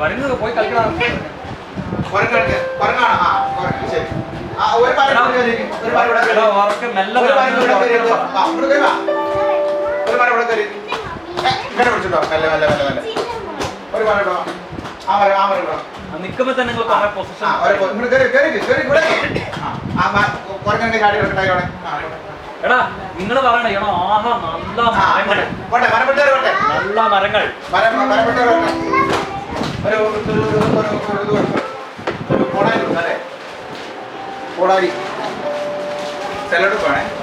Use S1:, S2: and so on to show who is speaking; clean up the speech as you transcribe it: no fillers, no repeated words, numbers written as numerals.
S1: വരുന്നത് പോയി കളിക്കണം.
S2: ശരി. ഒരു പാല ഇവിടെ കയറി ഇങ്ങനെ പിടിച്ചിട്ടോ മെല്ലെ മെല്ലെ മെല്ലെ മെല്ലെ ഒരു പാല ഇട്ടോ. ആ മരം ഇട്ടോ.
S1: നിൽക്കുമ്പോ തന്നെ നിങ്ങൾ കുറെ പൊസിഷൻ എടാ നിങ്ങൾ പറയണേ എടാ ആഹാ നല്ല മരങ്ങൾ
S2: കോടാരി സെലഡ് വേണേ.